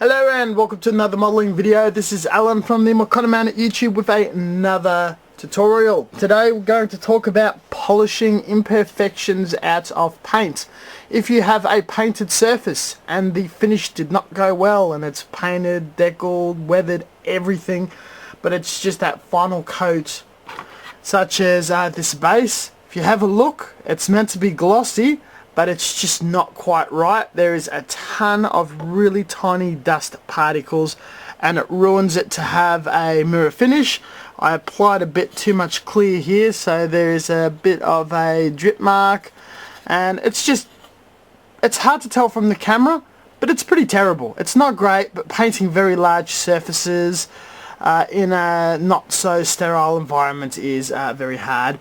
Hello and welcome to another modeling video. This is Alan from the Modeling Man at YouTube with another tutorial. Today we're going to talk about polishing imperfections out of paint. If you have a painted surface and the finish did not go well and it's painted, deckled, weathered, everything, but it's just that final coat, such as this base. If you have a look, it's meant to be glossy, but it's just not quite right. There is a ton of really tiny dust particles and it ruins it to have a mirror finish. I applied a bit too much clear here, so there is a bit of a drip mark, and it's hard to tell from the camera, but it's pretty terrible. It's not great, but painting very large surfaces in a not so sterile environment is very hard.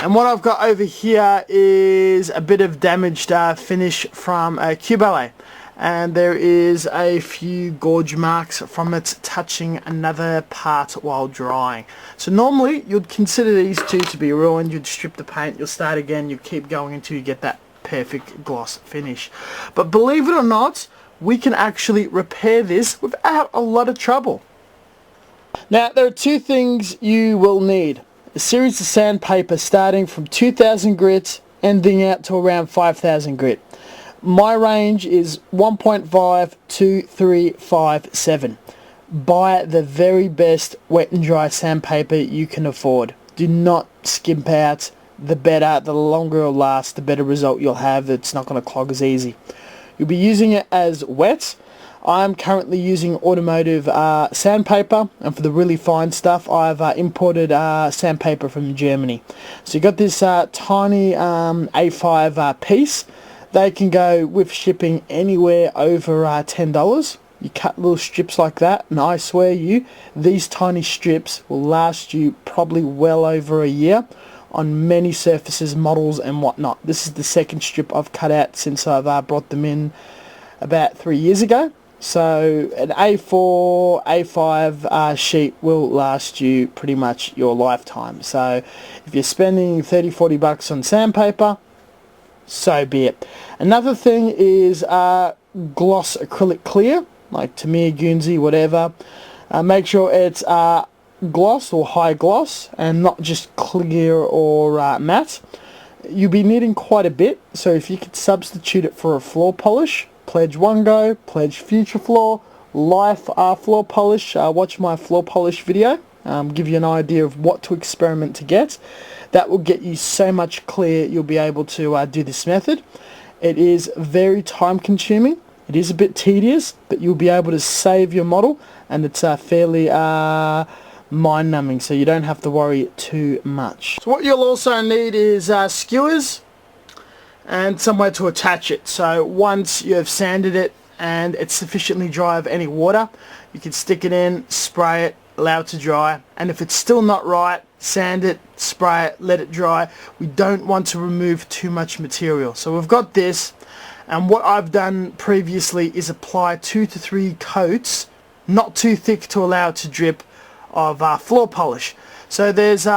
And what I've got over here is a bit of damaged finish from a Cubale, and there is a few gorge marks from it touching another part while drying. So normally you'd consider these two to be ruined. You'd strip the paint, you'll start again, you keep going until you get that perfect gloss finish. But believe it or not, we can actually repair this without a lot of trouble. Now there are two things you will need. A series of sandpaper starting from 2000 grit ending out to around 5000 grit. My range is 1.5 to 357. Buy the very best wet and dry sandpaper you can afford. Do not skimp out. The better, the longer it'll last, the better result you'll have. It's not going to clog as easy. You'll be using it as wet. I'm currently using automotive sandpaper, and for the really fine stuff I've imported sandpaper from Germany. So you got this tiny A5 piece. They can go with shipping anywhere over $10. You cut little strips like that, and I swear you, these tiny strips will last you probably well over a year on many surfaces, models and whatnot. This is the second strip I've cut out since I've brought them in about 3 years ago. So an A4, A5 sheet will last you pretty much your lifetime. So if you're spending 30-40 bucks on sandpaper, so be it. Another thing is gloss acrylic clear, like Tamiya, Guernsey, whatever. Make sure it's gloss or high gloss and not just clear or matte. You'll be needing quite a bit, so if you could substitute it for a floor polish, pledge one go, pledge future floor, life floor polish. Watch my floor polish video, give you an idea of what to experiment to get. That will get you so much clear you'll be able to do this method. It is very time consuming, it is a bit tedious, but you'll be able to save your model, and it's fairly mind numbing, so you don't have to worry too much. So what you'll also need is skewers and somewhere to attach it. So once you have sanded it and it's sufficiently dry of any water, you can stick it in, spray it, allow it to dry, and if it's still not right, sand it, spray it, let it dry. We don't want to remove too much material. So we've got this, and what I've done previously is apply 2 to 3 coats, not too thick to allow it to drip, of floor polish. So there's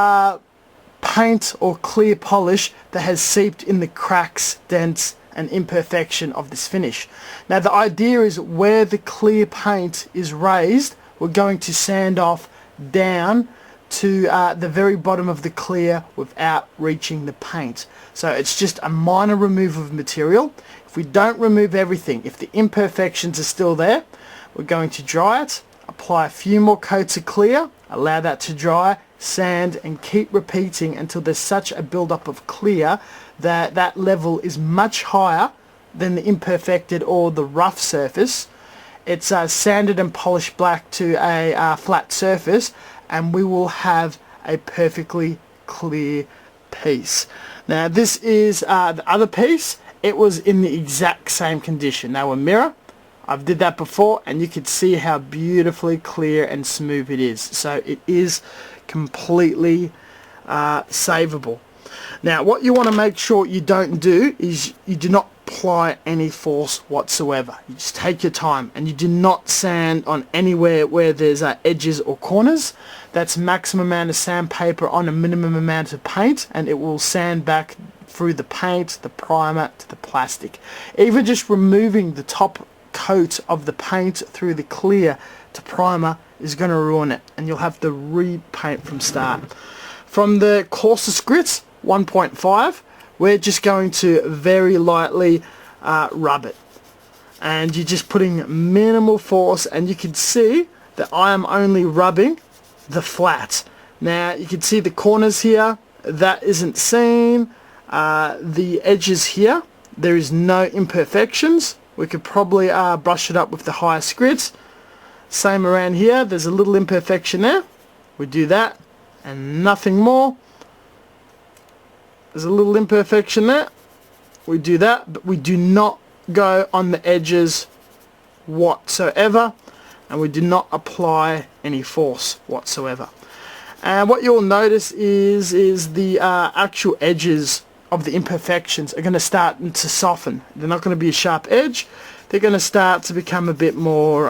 paint or clear polish that has seeped in the cracks, dents and imperfection of this finish. Now the idea is where the clear paint is raised, we're going to sand off down to the very bottom of the clear without reaching the paint. So it's just a minor removal of material. If we don't remove everything, if the imperfections are still there, we're going to dry it, apply a few more coats of clear, allow that to dry, sand, and keep repeating until there's such a build-up of clear that that level is much higher than the imperfected or the rough surface. It's sanded and polished black to a flat surface, and we will have a perfectly clear piece. Now this is the other piece. It was in the exact same condition. They were mirror. I've did that before, and you could see how beautifully clear and smooth it is. So it is completely savable. Now what you want to make sure you don't do is you do not apply any force whatsoever. You just take your time, and you do not sand on anywhere where there's edges or corners. That's maximum amount of sandpaper on a minimum amount of paint, and it will sand back through the paint, the primer to the plastic. Even just removing the top coat of the paint through the clear to primer is going to ruin it, and you'll have to repaint from start. From the coarsest grits, 1.5, we're just going to very lightly rub it, and you're just putting minimal force, and you can see that I am only rubbing the flat. Now you can see the corners here, that isn't seen. The edges here, there is no imperfections. We could probably brush it up with the highest grits. Same around here, there's a little imperfection there. We do that and nothing more. There's a little imperfection there. We do that, but we do not go on the edges whatsoever, and we do not apply any force whatsoever. And what you'll notice is the actual edges of the imperfections are going to start to soften. They're not going to be a sharp edge. They're going to start to become a bit more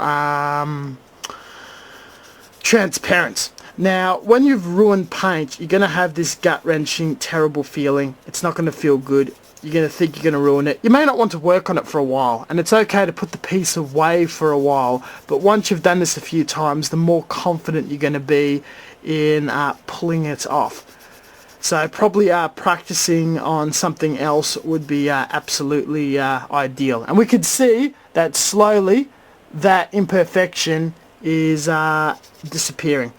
transparent. Now, when you've ruined paint, you're going to have this gut-wrenching, terrible feeling. It's not going to feel good. You're going to think you're going to ruin it. You may not want to work on it for a while, and it's okay to put the piece away for a while, but once you've done this a few times, the more confident you're going to be in pulling it off. So probably practicing on something else would be absolutely ideal. And we could see that slowly that imperfection is disappearing.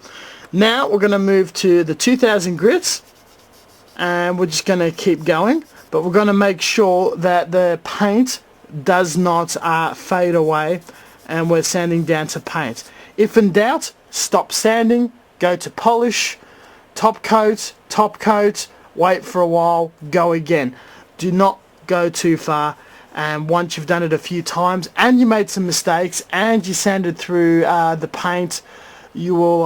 Now we're going to move to the 2000 grits, and we're just going to keep going, but we're going to make sure that the paint does not fade away, and we're sanding down to paint. If in doubt, stop sanding, go to polish, top coat, wait for a while, go again. Do not go too far, and once you've done it a few times and you made some mistakes and you sanded through the paint, you will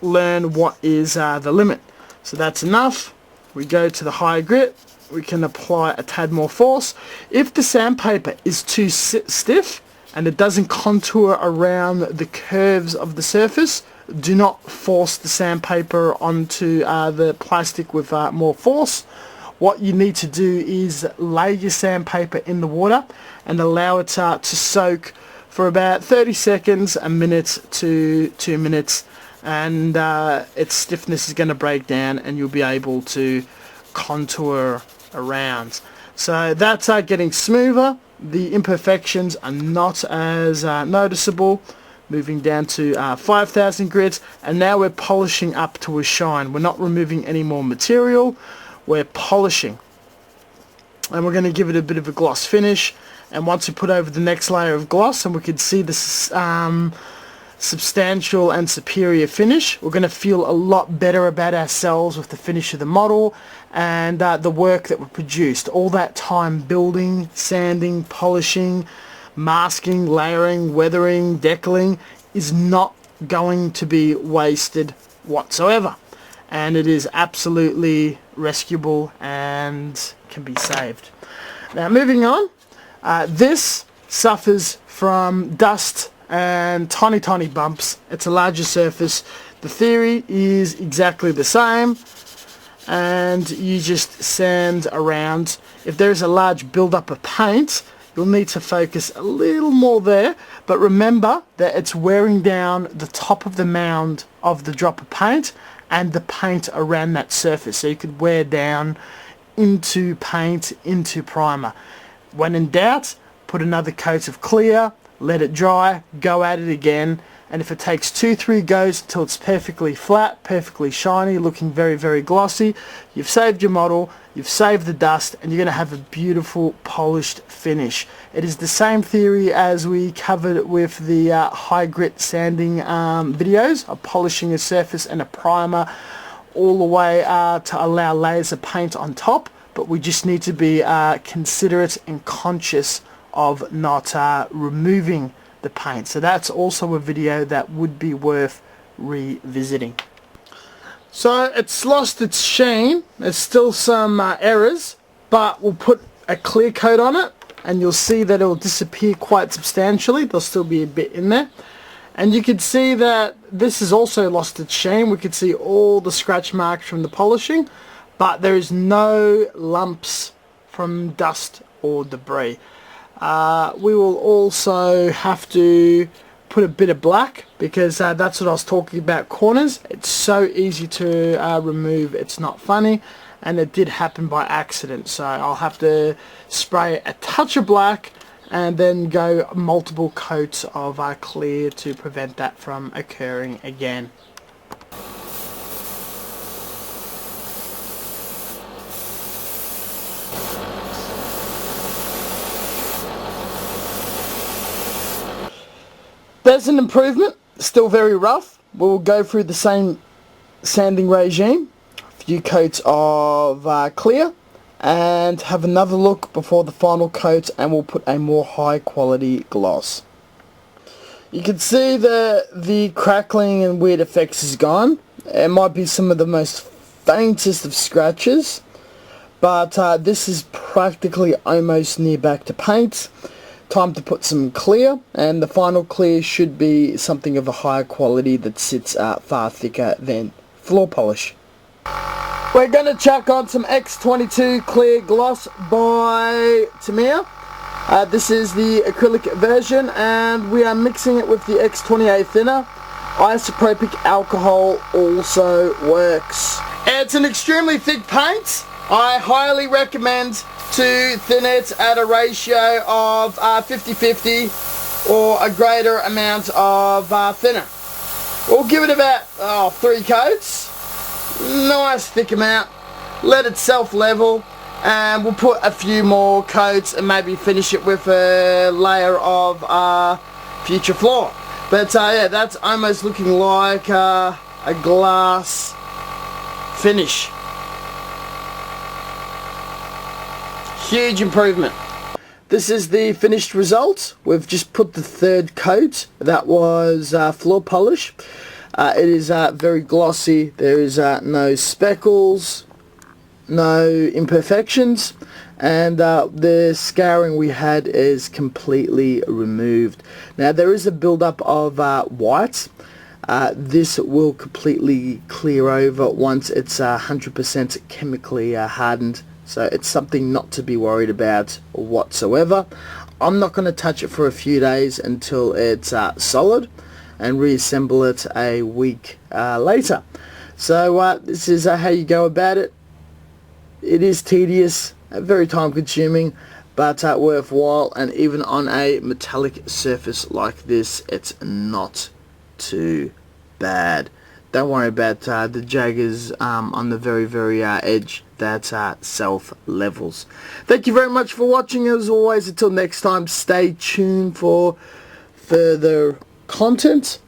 learn what is the limit. So that's enough. We go to the higher grit. We can apply a tad more force. If the sandpaper is too stiff and it doesn't contour around the curves of the surface, do not force the sandpaper onto the plastic with more force. What you need to do is lay your sandpaper in the water and allow it to soak for about 30 seconds, a minute to 2 minutes, and its stiffness is going to break down and you'll be able to contour around. So that's getting smoother. The imperfections are not as noticeable. Moving down to 5000 grits, and now we're polishing up to a shine. We're not removing any more material, we're polishing, and we're going to give it a bit of a gloss finish. And once we put over the next layer of gloss and we can see this substantial and superior finish, we're going to feel a lot better about ourselves with the finish of the model and the work that we produced. All that time building, sanding, polishing, masking, layering, weathering, decaling is not going to be wasted whatsoever, and it is absolutely rescuable and can be saved. Now moving on, this suffers from dust and tiny bumps. It's a larger surface. The theory is exactly the same, and you just sand around. If there's a large build-up of paint, you'll need to focus a little more there, but remember that it's wearing down the top of the mound of the drop of paint and the paint around that surface, so you could wear down into paint, into primer. When in doubt, put another coat of clear, let it dry, go at it again, and if it takes 2-3 goes until it's perfectly flat, perfectly shiny, looking very glossy, you've saved your model, you've saved the dust, and you're going to have a beautiful polished finish. It is the same theory as we covered with the high grit sanding videos of polishing a surface and a primer all the way to allow layers of paint on top, but we just need to be considerate and conscious of not removing the paint. So that's also a video that would be worth revisiting. So it's lost its sheen. There's still some errors, but we'll put a clear coat on it and you'll see that it will disappear quite substantially. There'll still be a bit in there, and you can see that this has also lost its sheen. We can see all the scratch marks from the polishing, but there is no lumps from dust or debris. We will also have to put a bit of black, because that's what I was talking about, corners. It's so easy to remove, it's not funny, and it did happen by accident. So I'll have to spray a touch of black and then go multiple coats of clear to prevent that from occurring again. There's an improvement, still very rough. We'll go through the same sanding regime, a few coats of clear, and have another look before the final coat, and we'll put a more high quality gloss. You can see the crackling and weird effects is gone. It might be some of the most faintest of scratches, but this is practically almost near back to paint. Time to put some clear, and the final clear should be something of a higher quality that sits far thicker than floor polish. We're going to chuck on some X22 clear gloss by Tamiya. This is the acrylic version, and we are mixing it with the X28 thinner. Isopropic alcohol also works. It's an extremely thick paint. I highly recommend to thin it at a ratio of 50-50 or a greater amount of thinner. We'll give it about 3 coats. Nice thick amount. Let it self-level, and we'll put a few more coats and maybe finish it with a layer of future floor. But yeah, that's almost looking like a glass finish. Huge improvement. This is the finished result. We've just put the 3rd coat. That was floor polish. It is very glossy. There is no speckles, no imperfections, and the scouring we had is completely removed. Now there is a build-up of white. This will completely clear over once it's 100% chemically hardened. So it's something not to be worried about whatsoever. I'm not going to touch it for a few days until it's solid, and reassemble it a week later. So this is how you go about it. It is tedious, very time consuming, but worthwhile, and even on a metallic surface like this, it's not too bad. Don't worry about the jaggers on the very edge. That's self-levels. Thank you very much for watching. As always, until next time, stay tuned for further content.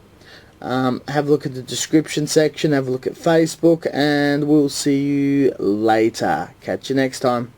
Have a look at the description section, have a look at Facebook, and we'll see you later. Catch you next time.